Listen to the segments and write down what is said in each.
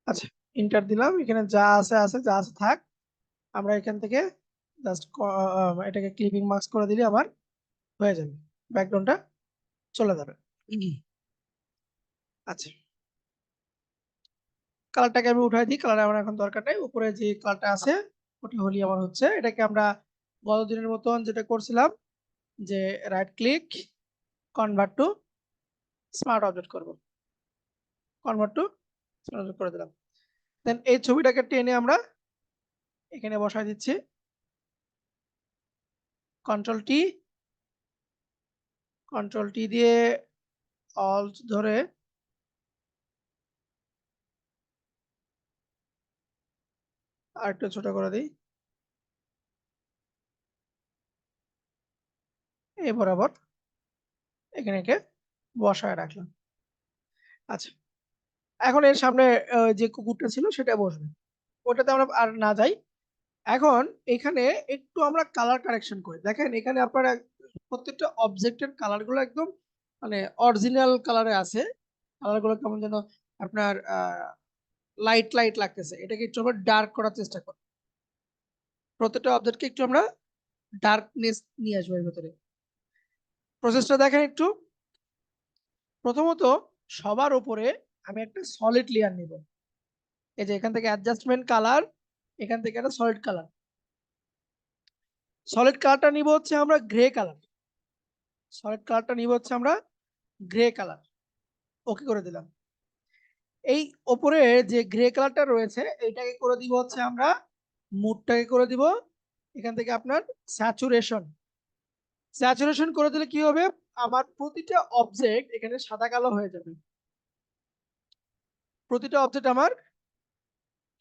আচ্ছা, ইন্টার দিলাম। এখানে যা আছে আছে, যা আছে থাক। আমরা এখান থেকে জাস্ট এটাকে ক্লিপিং মাস্ক করে দিলে আমার হয়ে যাবে, ব্যাকগ্রাউন্ডটা চলে যাবে। আচ্ছা, কালারটাকে আমি উঠাই দিই, কালার আমার এখন দরকার নেই। উপরে যে কালারটা আছে ওটা হলি আমার হচ্ছে। এটাকে আমরা গতদিনের মতন যেটা করছিলাম, যে right click, convert to smart object করব, কনভার্ট টু স্মার্ট অবজেক্ট করে দিলাম। দেন এই ছবিটাকে টেনে আমরা এখানে বসাই দিচ্ছি, কন্ট্রোল টি, কন্ট্রোল টি দিয়ে অল্ট ধরে আর একটু ছোট করে দিই, এই বরাবর এখানে একে বসায় রাখলাম। আচ্ছা, এখন এর সামনে যে কুকুরটা ছিল সেটা বসবে, ওটাতে আমরা আর না যাই। এখন এখানে একটু আমরা কালার কারেকশন করি। দেখেন এখানে আপনারা প্রত্যেকটা অবজেক্টের কালার গুলো একদম মানে অরিজিনাল কালারে আছে। কালার গুলো কেমন যেন আপনার লাইট লাইট লাগতেছে। এটাকে একটু আমরা ডার্ক করার চেষ্টা করি। প্রত্যেকটা অবজেক্টকে একটু আমরা ডার্কনেস নিয়ে আসবো এর ভেতরে। প্রসেসটা দেখেন একটু। প্রথমত সবার উপরে আমি একটা সলিড লেয়ার নিব। এই যে এখান থেকে অ্যাডজাস্টমেন্ট কালার, এখান থেকে একটা সলিড কালার। সলিড কালারটা নিব হচ্ছে আমরা গ্রে কালার। সলিড কালারটা নিব হচ্ছে আমরা গ্রে কালার। ওকে করে দিলাম। এই ওপরে যে গ্রে কালারটা রয়েছে এইটাকে করে দিব হচ্ছে আমরা, মুডটাকে করে দিব এখান থেকে আপনার স্যাচুরেশন। স্যাচুরেশন করে দিলে কি হবে, আমার প্রতিটা অবজেক্ট এখানে সাদা কালো হয়ে যাবে। প্রতিটা অবজেক্ট আমার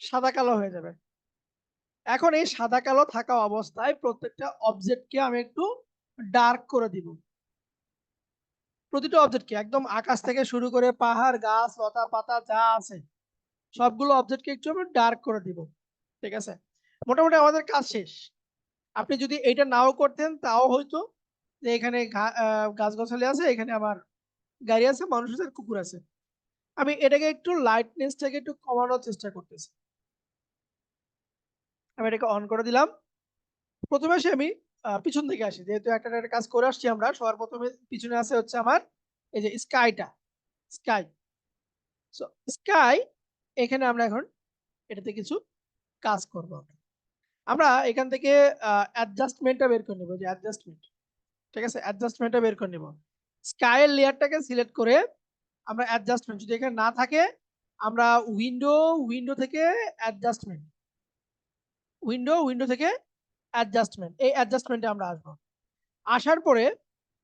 সাদা কালো হয়ে যাবে। এখন এই সাদা কালো থাকা অবস্থায় প্রত্যেকটা অবজেক্টকে আমি একটু ডার্ক করে দিব। প্রতিটা অবজেক্টকে একদম আকাশ থেকে শুরু করে পাহাড়, গাছ, লতা পাতা যা আছে সবগুলো অবজেক্টকে একটু আমি ডার্ক করে দিব। ঠিক আছে, মোটামুটি আমাদের কাজ শেষ। আপনি যদি এইটা নাও করতেন তাও হয়তো, যে এখানে গাছগাছালি আছে, এখানে আমার গাড়ি আছে, মানুষ আছে, আর কুকুর আছে। আমি এটাকে একটু লাইটনেসটাকে একটু কমানোর চেষ্টা করতেছি। আমি এটাকে অন করে দিলাম। প্রথমে আসি আমি পিছন থেকে আসি, যেহেতু একটা একটা কাজ করে আসছি আমরা। সবার প্রথমে পিছনে আছে হচ্ছে আমার এই যে স্কাইটা, স্কাই। সো স্কাই, এখানে আমরা এখন এটাতে কিছু কাজ করব। আমরা এখান থেকে অ্যাডজাস্টমেন্টটা বের করে নেব, যে অ্যাডজাস্টমেন্ট। ঠিক আছে, অ্যাডজাস্টমেন্টটা বের করে নেব। স্কাইয়ের লেয়ারটাকে সিলেক্ট করে আমরা অ্যাডজাস্টমেন্ট, যদি এখানে না থাকে আমরা উইন্ডো, উইন্ডো থেকে অ্যাডজাস্টমেন্ট, উইন্ডো থেকে অ্যাডজাস্টমেন্ট, এই অ্যাডজাস্টমেন্টে আমরা আসবো। আসার পরে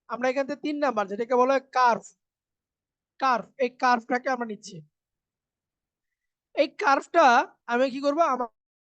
আমরা এখান থেকে 3 নাম্বার যেটাকে বলা হয় কার্ভ, কার্ভ, এই কার্ভটাকে আমরা নিচ্ছি। এই কার্ভটা আমি কি করবো, আমার